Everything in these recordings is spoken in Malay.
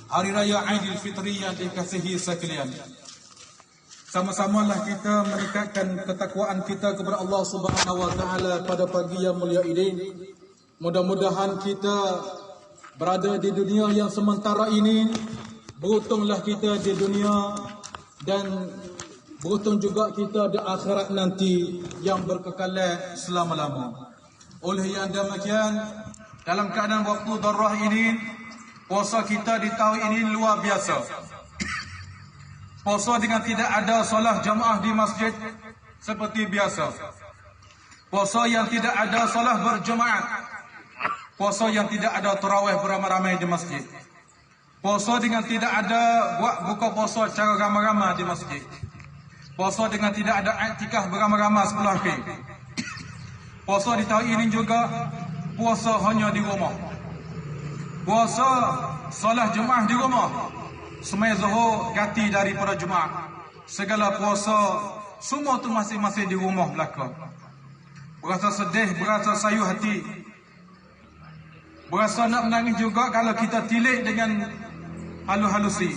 Hari Raya Aidilfitri yang dikasihi sekalian, sama-samalah kita meningkatkan ketakwaan kita kepada Allah Subhanahu wa taala pada pagi yang mulia ini. Mudah-mudahan kita berada di dunia yang sementara ini, beruntunglah kita di dunia dan beruntung juga kita di akhirat nanti yang berkekalan selama-lama. Oleh yang demikian, dalam keadaan waktu darah ini, puasa kita di tahun ini luar biasa. Puasa dengan tidak ada solat jamaah di masjid seperti biasa. Puasa yang tidak ada solat berjemaah. Puasa yang tidak ada tarawih beramai-ramai di masjid. Puasa dengan tidak ada buat buka puasa secara ramai-ramai di masjid. Puasa dengan tidak ada iktikaf beramai-ramai 10 hari. Puasa di tahun ini juga puasa hanya di rumah. Puasa solat Jumaat di rumah. Semai Zuhur ganti daripada Jumaat. Segala puasa semua tu masing-masing di rumah belaka. Berasa sedih, berasa sayu hati. Berasa nak menangis juga kalau kita tilik dengan halu-halusi.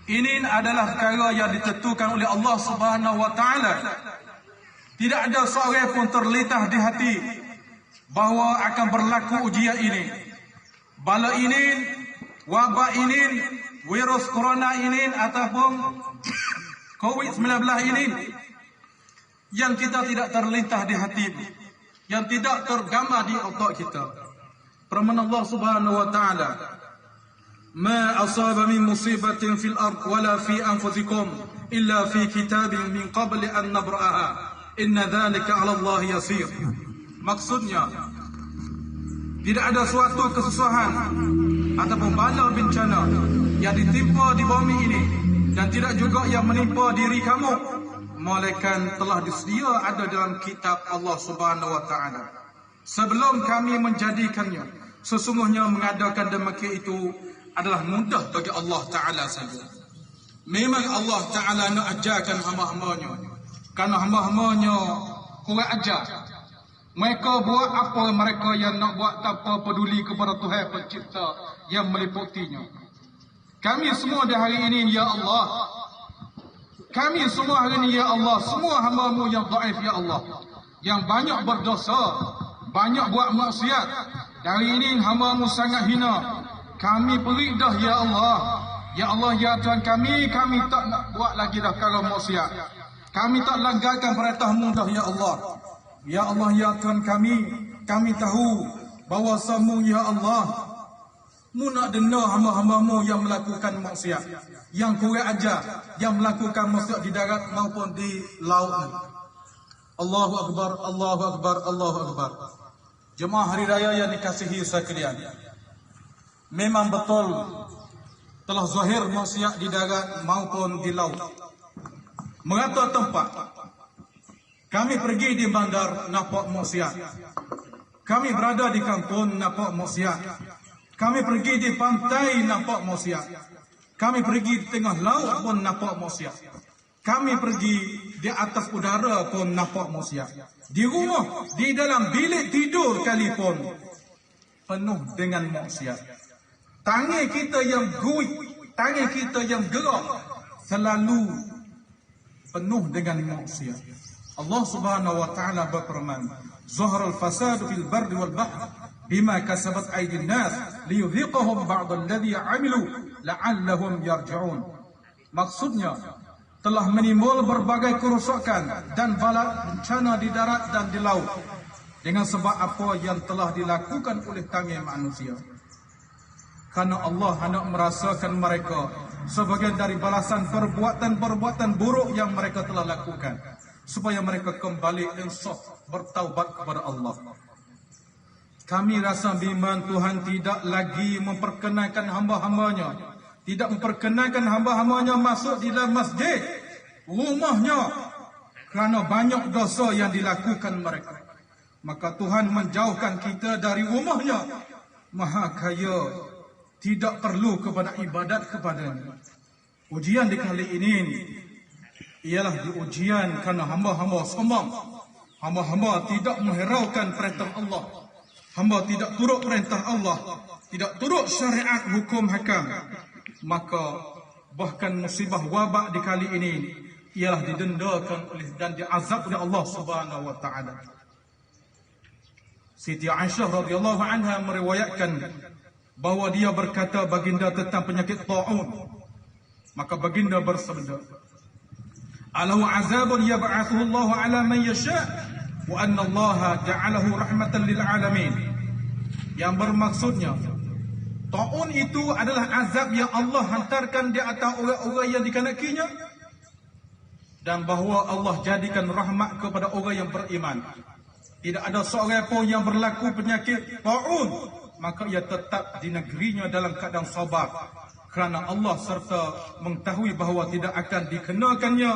Ini adalah perkara yang ditentukan oleh Allah Subhanahu wa taala. Tidak ada seorang pun terlintas di hati bahawa akan berlaku ujian ini. Bala ini, wabak ini, virus corona ini ataupun COVID-19 ini yang kita tidak terlintas di hati, yang tidak tergambar di otak kita. Firman Allah Subhanahu wa taala, "Ma asaba min musibatin fil ard wala fi anfusikum illa fi kitabin min qabli an nabra'aha. Inna dzalika 'ala Allah yasir." Maksudnya, tidak ada suatu kesusahan ataupun bala bencana yang ditimpa di bumi ini dan tidak juga yang menimpa diri kamu, melainkan telah disedia ada dalam kitab Allah Subhanahu wa taala. Sebelum kami menjadikannya, sesungguhnya mengadakan demikian itu adalah mudah bagi Allah taala saja. Memang Allah taala nak ajarkan hamba-hambanya, kerana hamba-hambanya kurang ajar. Mereka buat apa mereka yang nak buat tanpa peduli kepada Tuhan pencipta yang meliputinya. Kami semua di hari ini, ya Allah, kami semua hari ini, ya Allah, semua hamba-Mu yang dhaif, ya Allah, yang banyak berdosa, banyak buat maksiat. Dari ini hamba-Mu sangat hina. Kami beridah, ya Allah. Ya Allah, ya Tuhan kami tak nak buat lagi dah perkara maksiat. Kami tak langgarkan perintah-Mu dah, ya Allah. Ya Allah, ya Tuhan kami tahu bahawa-Mu, ya Allah, Mu nak denda hamba-hamba-Mu yang melakukan maksiat, yang kurang ajar, yang melakukan maksiat di darat maupun di laut. Allahu Akbar, Allahu Akbar, Allahu Akbar. Jemaah hari raya yang dikasihi sekalian, memang betul telah zahir maksiat di darat maupun di laut. Merata tempat kami pergi di bandar nampak maksiat. Kami berada di kampung nampak maksiat. Kami pergi di pantai nampak maksiat. Kami pergi di tengah laut pun nampak maksiat. Kami pergi di atas udara pun nampak maksiat. Di rumah, di dalam bilik tidur sekalipun penuh dengan maksiat. Tangan kita yang guik, tangan kita yang gerak selalu penuh dengan maksiat. Allah Subhanahu wa taala berfirman, "Zahara al-fasad fil barri wal bahr bima kasabat aydin nas liyudhiqahum ba'd alladhi 'amilu la'allahum yarji'un." Maksudnya, telah menimbul berbagai kerosakan dan bala bencana di darat dan di laut dengan sebab apa yang telah dilakukan oleh tangan manusia. Karena Allah hendak merasakan mereka sebagian dari balasan perbuatan-perbuatan buruk yang mereka telah lakukan, supaya mereka kembali insaf bertaubat kepada Allah. Kami rasa bimbang Tuhan tidak lagi memperkenankan hamba-hambanya, tidak memperkenankan hamba-hambanya masuk di dalam masjid, rumahnya, kerana banyak dosa yang dilakukan mereka. Maka Tuhan menjauhkan kita dari rumahnya. Maha kaya, tidak perlu kepada ibadat kepadanya. Ujian di kali ini ialah diujian kerana hamba-hamba sombong. Hamba-hamba tidak menghiraukan perintah Allah. hamba tidak turut perintah Allah, tidak turut syariat hukum hakam, maka bahkan musibah wabak di kali ini ialah didendakan oleh dan diazab oleh Allah Subhanahu wa taala. Siti Aisyah radhiyallahu anha meriwayatkan bahawa dia berkata baginda tentang penyakit taun. Maka baginda bersabda, "Alahu azabun yab'athuhu Allah 'ala man yasha' wa anna Allah ja'alahu rahmatan lil 'alamin." Yang bermaksudnya, taun itu adalah azab yang Allah hantarkan di atas orang-orang yang dikenakinya, dan bahawa Allah jadikan rahmat kepada orang yang beriman. Tidak ada seorang pun yang berlaku penyakit taun, maka ia tetap di negerinya dalam keadaan sabar, kerana Allah serta mengetahui bahawa tidak akan dikenakannya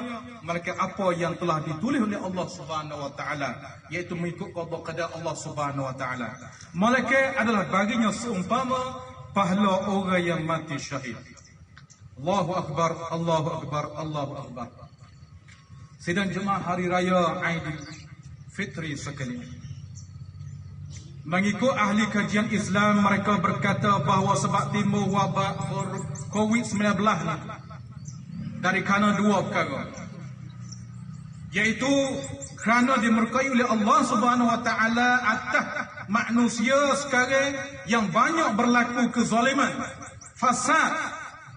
melainkan apa yang telah ditulis oleh Allah Subhanahu wa taala, iaitu mengikut qada qada Allah Subhanahu wa taala. Malaikat adalah baginya seumpama pahala orang yang mati syahid. Allahu akbar, Allahu akbar, Allahu akbar. Sidang jemaah hari raya Aidilfitri sekalian, mengikut ahli kajian Islam, mereka berkata bahawa sebab timbul wabak COVID-19 ni dari kerana dua perkara, iaitu kerana dimurkai oleh Allah Subhanahu wa taala atas manusia sekarang yang banyak berlaku kezaliman, fasad,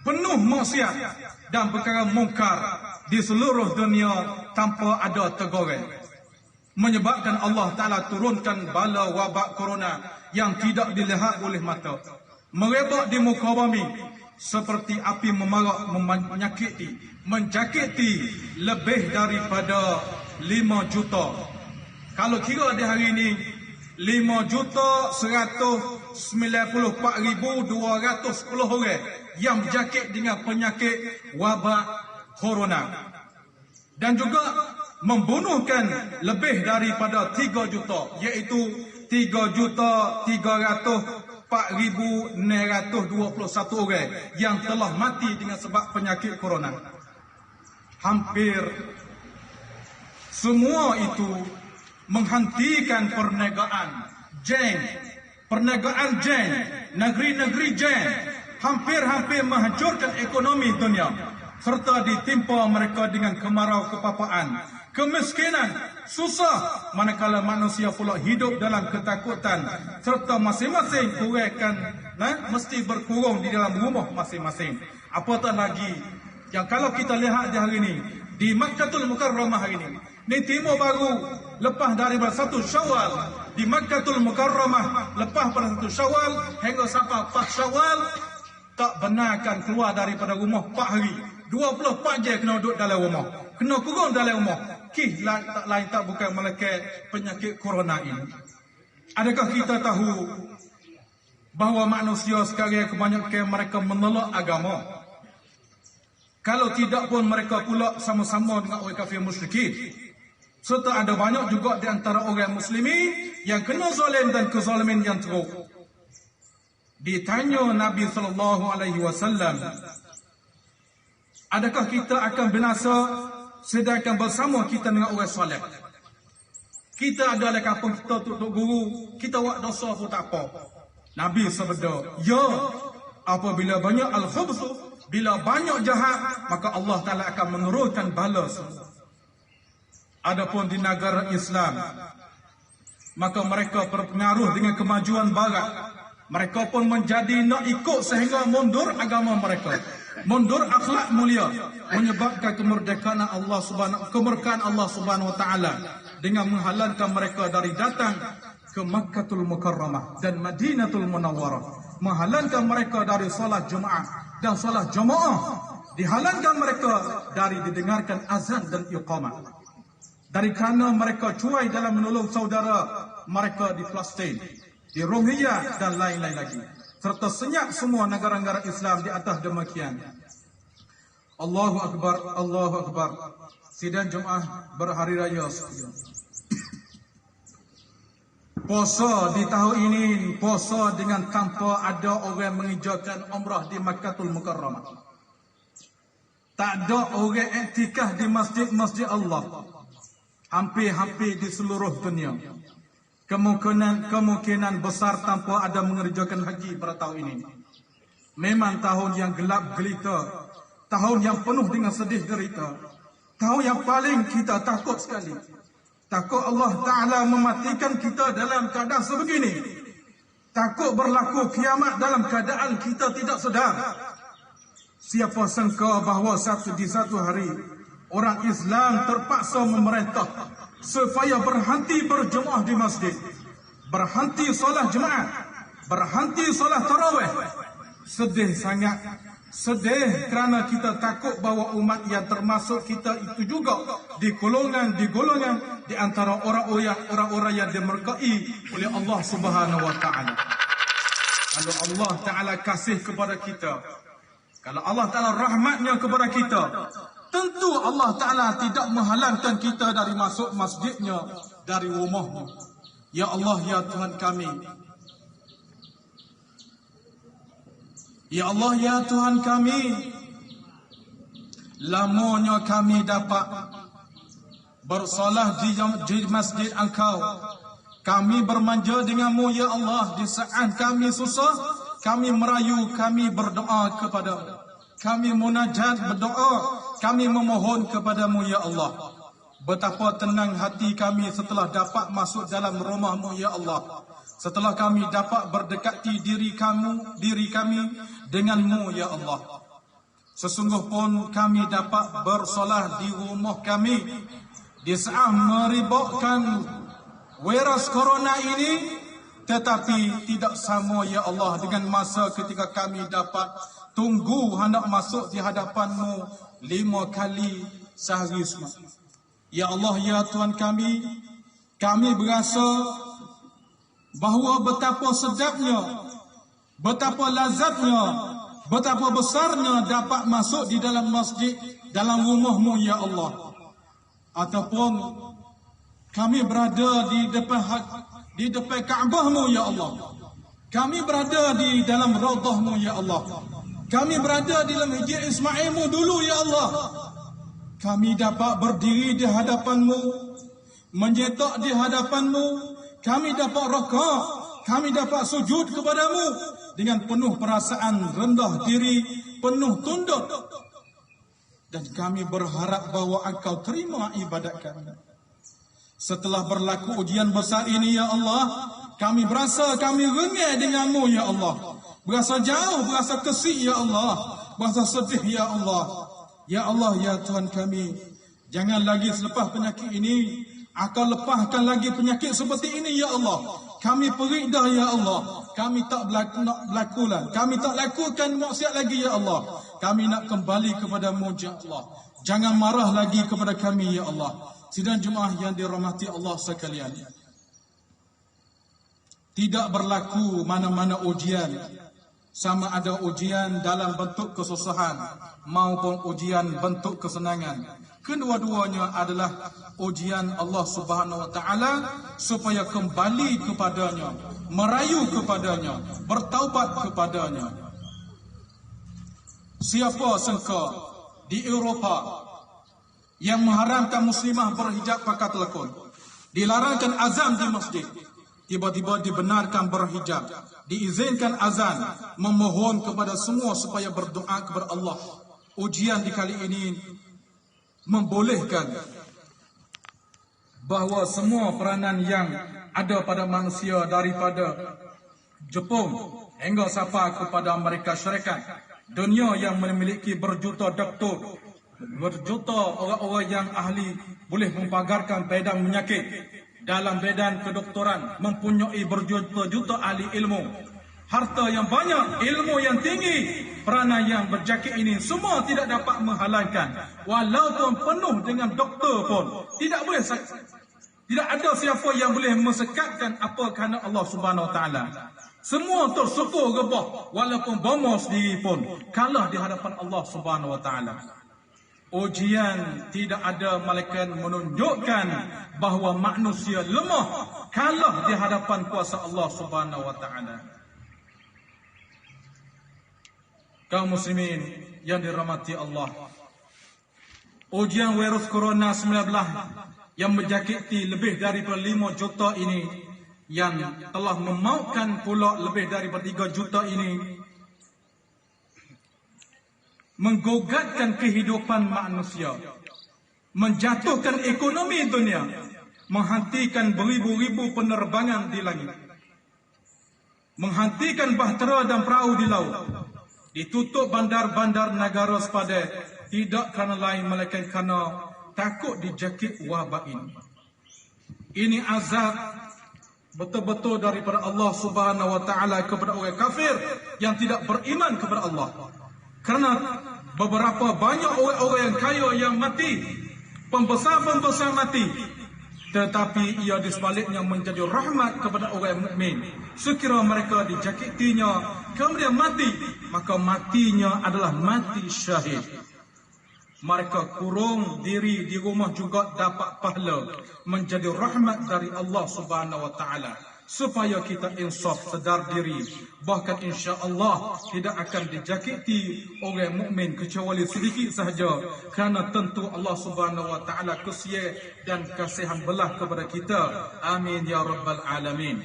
penuh maksiat dan perkara mungkar di seluruh dunia tanpa ada teguran, menyebabkan Allah Ta'ala turunkan bala wabak corona yang tidak dilihat oleh mata, merebak di muka bumi seperti api memarak, menjakiti lebih daripada 5 juta. Kalau kira di hari ini 5,194,210 orang yang berjangkit dengan penyakit wabak corona, dan juga membunuhkan lebih daripada 3 juta, iaitu 3,304,621 orang yang telah mati dengan sebab penyakit corona. Hampir semua itu menghentikan perniagaan jeng, negeri-negeri jeng, hampir-hampir menghancurkan ekonomi dunia, serta ditimpa mereka dengan kemarau kepapaan, kemiskinan, susah, manakala manusia pula hidup dalam ketakutan, serta masing-masing mesti berkurung di dalam rumah masing-masing. Apatah lagi yang kalau kita lihat di hari ini di Makkatul Mukarramah hari ini, ni timur baru lepas daripada 1 Syawal di Makkatul Mukarramah, lepas pada 1 Syawal hingga sampai 4 Syawal tak benarkan keluar daripada rumah 4 hari. 24 jam kena duduk dalam rumah, kena kurung dalam rumah. Tak lain tak bukan melainkan penyakit corona ini. Adakah kita tahu bahawa manusia sekarang kebanyakan mereka menolak agama? Kalau tidak pun mereka pula sama-sama dengan orang kafir musyrikin. Serta ada banyak juga di antara orang muslimin yang kena zalim dan kezaliman yang teruk. Ditanya Nabi SAW, adakah kita akan binasa sedangkan bersama kita dengan orang soleh? Kita ada dalam kampung kita untuk guru, kita buat dosa pun tak apa. Nabi sabda, ya, apabila banyak al-khubsu, bila banyak jahat, maka Allah Ta'ala akan menurunkan bala semua. Adapun di negara Islam, maka mereka berpengaruh dengan kemajuan barat. Mereka pun menjadi nak ikut sehingga mundur agama mereka, mundur akhlak mulia, menyebabkan kemerdekaan Allah Subhanahu wa taala dengan menghalalkan mereka dari datang ke Makkatul Mukarramah dan Madinatul Munawwarah, menghalalkan mereka dari solat Jumaat dan solat jamaah, dihalalkan mereka dari didengarkan azan dan iqamah, dari kerana mereka cuai dalam menolong saudara mereka di Palestin, di Rohingya dan lain-lain lagi, serta senyap semua negara-negara Islam di atas demikian. Allahu Akbar, Allahu Akbar. Sidang Jumaah berhari raya sekalian, puasa di tahun ini, puasa dengan tanpa ada orang mengerjakan umrah di Makkatul Mukarramah. Tak ada orang iktikaf di masjid-masjid Allah hampir-hampir di seluruh dunia. kemungkinan besar tanpa ada mengerjakan haji pada tahun ini. Memang tahun yang gelap gelita, tahun yang penuh dengan sedih derita, tahun yang paling kita takut sekali. Takut Allah Ta'ala mematikan kita dalam keadaan sebegini. Takut berlaku kiamat dalam keadaan kita tidak sedar. Siapa sangka bahawa di satu hari orang Islam terpaksa memerintah supaya berhenti berjemaah di masjid, berhenti solat jemaah, berhenti solat tarawih. Sedih sangat, sedih kerana kita takut bahawa umat yang termasuk kita itu juga di golongan di antara orang-orang yang dimurkai oleh Allah Subhanahu wa taala. Kalau Allah Taala kasih kepada kita, kalau Allah Taala rahmatnya kepada kita, tentu Allah Ta'ala tidak menghalangkan kita dari masuk masjidnya, dari rumahnya. Ya Allah, ya Tuhan kami. Ya Allah, ya Tuhan kami. Lamanya kami dapat bersolah di masjid Engkau. Kami bermanja denganmu, ya Allah. Di saat kami susah, kami merayu, kami berdoa kepada-Mu. Kami munajat berdoa, kami memohon kepadamu ya Allah. Betapa tenang hati kami setelah dapat masuk dalam rumah-Mu ya Allah. Setelah kami dapat berdekati diri kami dengan-Mu ya Allah. Sesungguh pun kami dapat bersolah di rumah kami di saat meribakkan virus corona ini, tetapi tidak sama ya Allah dengan masa ketika kami dapat tunggu hendak masuk di hadapan-Mu 5 kali sehari semua. Ya Allah, ya Tuhan kami berasa bahawa betapa sedapnya, betapa lazatnya, betapa besarnya dapat masuk di dalam masjid, dalam rumah-Mu ya Allah. Ataupun kami berada di depan Kaabah-Mu ya Allah. Kami berada di dalam raudhah-Mu ya Allah. Kami berada di dalam Hijr Ismail-Mu dulu ya Allah. Kami dapat berdiri di hadapan-Mu, menyetak di hadapan-Mu. Kami dapat rakaat, kami dapat sujud kepada-Mu dengan penuh perasaan rendah diri, penuh tunduk. Dan kami berharap bahawa Engkau terima ibadat kami. Setelah berlaku ujian besar ini ya Allah, kami berasa kami rengah dengan-Mu ya Allah. Berasa jauh, berasa kesih ya Allah, berasa sedih ya Allah. Ya Allah, ya Tuhan kami, jangan lagi selepas penyakit ini Engkau lepaskan lagi penyakit seperti ini ya Allah. Kami perik dah ya Allah. Kami tak berlakulah. Kami tak lakukan maksiat lagi ya Allah. Kami nak kembali kepada-Mu ya Allah. Jangan marah lagi kepada kami ya Allah. Sidang jemaah yang dirahmati Allah sekalian, tidak berlaku mana-mana ujian, sama ada ujian dalam bentuk kesusahan maupun ujian bentuk kesenangan. Kedua-duanya adalah ujian Allah Subhanahu wa taala supaya kembali kepadanya, merayu kepadanya, bertaubat kepadanya. Siapa sangka di Eropah yang mengharamkan muslimah berhijab pakai telekon, dilarangkan azan di masjid, tiba-tiba dibenarkan berhijab, diizinkan azan, memohon kepada semua supaya berdoa kepada Allah. Ujian di kali ini membolehkan bahawa semua peranan yang ada pada manusia daripada Jepun hingga sampai kepada Amerika Syarikat, dunia yang memiliki berjuta doktor, berjuta orang-orang yang ahli boleh mempagarkan bidang penyakit dalam bidang kedoktoran, mempunyai berjuta-juta ahli ilmu, harta yang banyak, ilmu yang tinggi. Peranan yang berjangkit ini semua tidak dapat menghalangkan, walaupun penuh dengan doktor pun tidak boleh, tidak ada siapa yang boleh mesekatkan apa kerana Allah Subhanahu Wa Taala. Semua tersukur gebah, walaupun bomo sendiri pun kalah di hadapan Allah Subhanahu Wa Taala. Ujian tidak ada malaikat menunjukkan bahawa manusia lemah, kalah di hadapan kuasa Allah Subhanahu Wa Taala. Kaum muslimin yang dirahmati Allah, ujian virus corona 19 yang menjangkiti lebih daripada 5 juta ini, yang telah memautkan pula lebih daripada 3 juta ini, menggogatkan kehidupan manusia, menjatuhkan ekonomi dunia, menghentikan beribu-ribu penerbangan di langit, menghentikan bahtera dan perahu di laut, ditutup bandar-bandar negara sepadan, tidak kerana lain melainkan kerana takut dijangkit wabak ini. Ini azab betul-betul daripada Allah Subhanahu wa taala kepada orang kafir yang tidak beriman kepada Allah. Kerana beberapa banyak orang-orang yang kaya yang mati, pembesar-pembesar mati, tetapi ia di sebaliknya menjadi rahmat kepada orang mukmin. Sekiranya mereka dijangkitinya kemudian mati, maka matinya adalah mati syahid. Mereka kurung diri di rumah juga dapat pahala, menjadi rahmat dari Allah Subhanahu wa taala. Supaya kita insaf, sedar diri, bahkan insya-Allah tidak akan dijangkiti orang mukmin kecuali sedikit sahaja, kerana tentu Allah Subhanahu wa taala kasihan dan kasihan belah kepada kita. Amin ya rabbal alamin.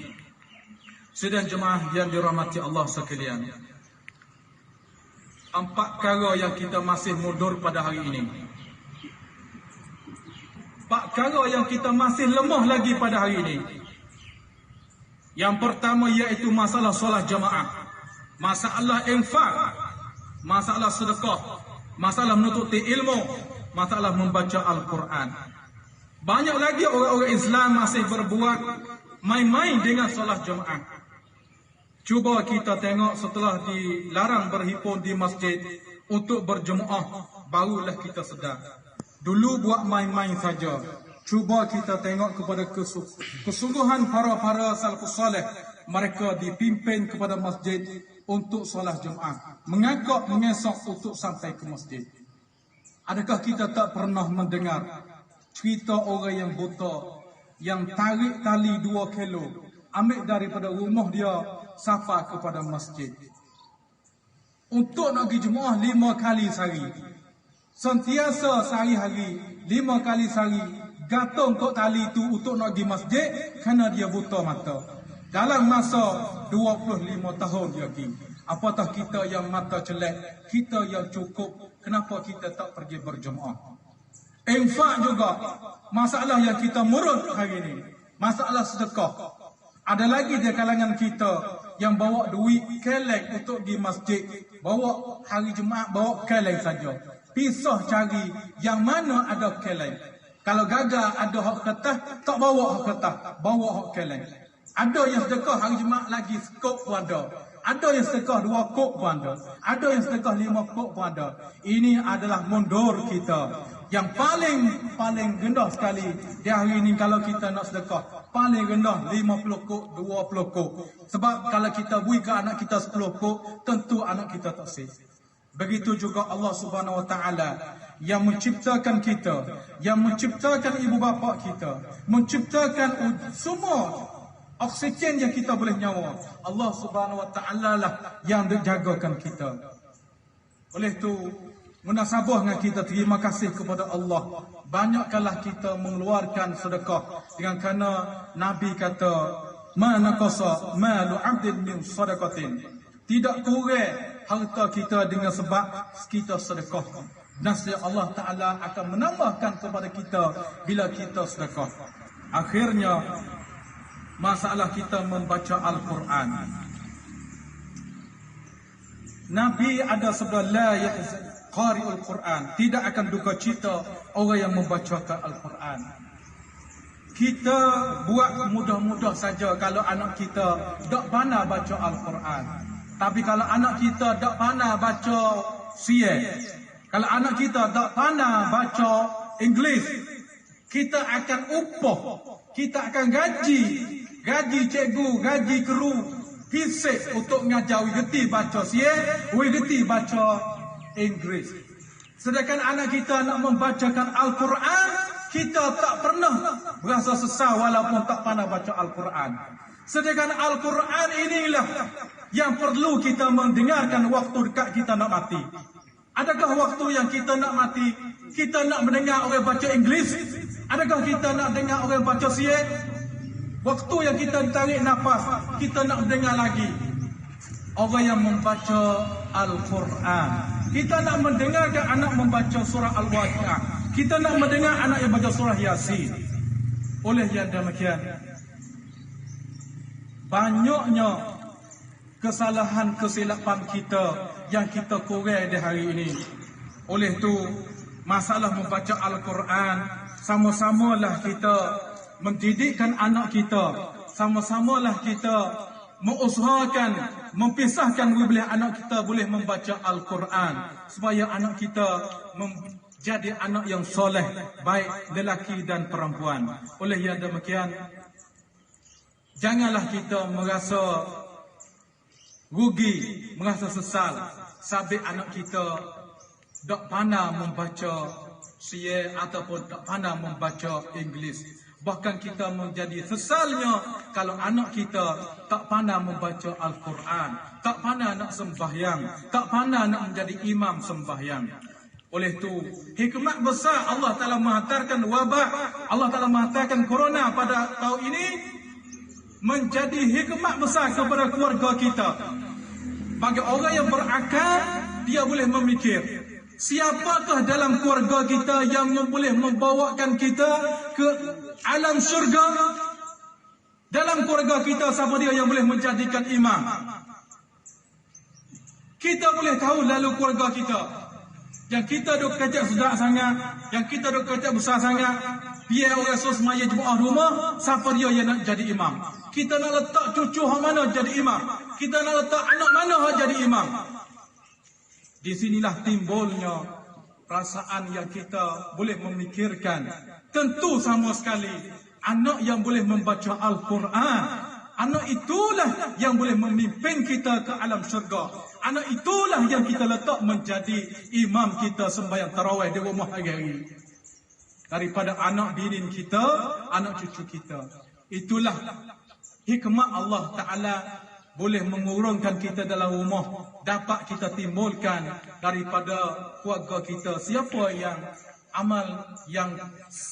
Sidang jemaah yang dirahmati Allah sekalian, 4 perkara yang kita masih mundur pada hari ini. 4 perkara yang kita masih lemah lagi pada hari ini. Yang pertama iaitu masalah solat jamaah, masalah infak, masalah sedekah, masalah menuntut ilmu, masalah membaca Al-Quran. Banyak lagi orang-orang Islam masih berbuat main-main dengan solat jamaah. Cuba kita tengok setelah dilarang berhimpun di masjid untuk berjemaah, barulah kita sedar. Dulu buat main-main saja. Cuba kita tengok kepada kesungguhan para salafus salih. Mereka dipimpin kepada masjid untuk solat jemaah, mengagak mengesok untuk sampai ke masjid. Adakah kita tak pernah mendengar cerita orang yang buta yang tarik tali 2 kilo, ambil daripada rumah dia safar kepada masjid untuk nak pergi jemaah 5 kali sehari, sentiasa sehari-hari 5 kali sehari gantung tok tali itu untuk nak pergi masjid kerana dia buta mata. Dalam masa 25 tahun dia pergi. Apatah kita yang mata celak, kita yang cukup, kenapa kita tak pergi berjemaah? Infak juga masalah yang kita murut hari ini, masalah sedekah. Ada lagi di kalangan kita yang bawa duit keleng untuk di masjid, bawa hari Jumaat bawa keleng saja. Pisah cari yang mana ada keleng. Kalau gagal ada hak kertas, tak bawa hak kertas, bawa hak keleng. Ada yang sedekah hari Jumaat lagi skop pun ada. Ada yang sedekah 2 kop pun ada. Ada yang sedekah 5 kop pun ada. Ini adalah mundur kita. Yang paling rendah sekali di hari ini kalau kita nak sedekah, paling rendah 50 kop, 20 kop. Sebab kalau kita beri ke anak kita 10 kop, tentu anak kita tak sih. Begitu juga Allah Subhanahu wa taala yang menciptakan kita, yang menciptakan ibu bapa kita, menciptakan semua oksigen yang kita boleh nyawa. Allah Subhanahu wa taala lah yang menjagakan kita. Oleh itu, munasabah dengan kita terima kasih kepada Allah. Banyakkanlah kita mengeluarkan sedekah, dengan kerana Nabi kata, "Ma naqasa malu 'abdin min sadaqatin." Tidak kurang harta kita dengan sebab kita sedekah. Nasib Allah Ta'ala akan menambahkan kepada kita bila kita sedekah. Akhirnya, masalah kita membaca Al-Quran. Nabi ada sabda, la yahzan qari'ul Quran, tidak akan duka cita orang yang membacakan Al-Quran. Kita buat mudah-mudah saja kalau anak kita tak pandai baca Al-Quran. Tapi kalau anak kita tak pandai baca siar, kalau anak kita tak pandai baca Inggeris, kita akan upah, kita akan gaji cikgu, gaji kru, fisik untuk mengajar wigeti baca siar, wigeti baca Inggeris. Sedangkan anak kita nak membacakan Al-Quran, kita tak pernah berasa sesal walaupun tak pandai baca Al-Quran. Sedangkan Al-Quran inilah yang perlu kita mendengarkan waktu dekat kita nak mati. Adakah waktu yang kita nak mati, kita nak mendengar orang baca Inggeris? Adakah kita nak dengar orang baca siar? Waktu yang kita tarik nafas, kita nak dengar lagi orang yang membaca Al-Quran. Kita nak mendengarkan anak membaca surah Al-Waqiah. Kita nak mendengar anak yang baca surah Yasin. Oleh yang demikian, banyaknya kesalahan kesilapan kita yang kita kurang di hari ini. Oleh tu, masalah membaca Al-Quran, sama-samalah kita mendidikkan anak kita, sama-samalah kita mengusahakan, mempisahkan wilayah anak kita boleh membaca Al-Quran, supaya anak kita menjadi anak yang soleh, baik lelaki dan perempuan. Oleh yang demikian, janganlah kita merasa rugi, merasa sesal sabit anak kita tak pandai membaca syiar ataupun tak pandai membaca Inggeris. Bahkan kita menjadi sesalnya kalau anak kita tak pandai membaca Al-Quran, tak pandai nak sembahyang, tak pandai nak menjadi imam sembahyang. Oleh itu, hikmat besar Allah Ta'ala menghantarkan wabak, Allah Ta'ala menghantarkan corona pada tahun ini menjadi hikmat besar kepada keluarga kita. Bagi orang yang berakal, dia boleh memikir, siapakah dalam keluarga kita yang boleh membawakan kita ke alam syurga? Dalam keluarga kita, siapa dia yang boleh menjadikan imam? Kita boleh tahu lalu keluarga kita. Yang kita duk kecil sedap sangat, yang kita duk kecil besar sangat, biar orang semaya jemaah rumah, siapa dia yang nak jadi imam? Kita nak letak cucu hak mana jadi imam? Kita nak letak anak mana hak jadi imam? Di sinilah timbulnya perasaan yang kita boleh memikirkan. Tentu sama sekali anak yang boleh membaca Al-Quran, anak itulah yang boleh memimpin kita ke alam syurga. Anak itulah yang kita letak menjadi imam kita sembahyang tarawih di rumah hari-hari. Daripada anak binin kita, anak cucu kita. Itulah hikmat Allah Ta'ala boleh mengurungkan kita dalam rumah, dapat kita timbulkan daripada keluarga kita siapa yang amal yang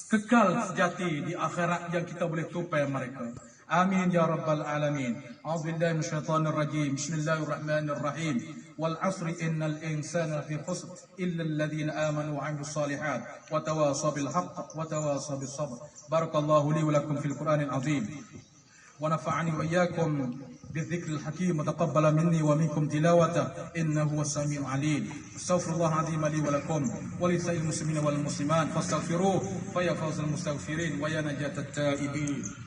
kekal sejati di akhirat yang kita boleh tupai mereka. Amin ya rabbal alamin. A'udzubillahi minasyaitonir rajim. Bismillahirrahmanirrahim. Wal 'asri innal insana fi khusr illa alladhina amanu wa 'amilus solihat wa tawasaw bil haqq wa tawasaw bis sabr. Barakallahu li wa lakum fil Qur'anil azim. ونفعني وإياكم بالذكر الحكيم وتقبل مني ومنكم تلاوته إنه هو السميع العليم. استغفر الله العظيم لي ولكم ولسائر المسلمين والمسلمات فاستغفروه فيا فوز المستغفرين ويا نجاة التائبين.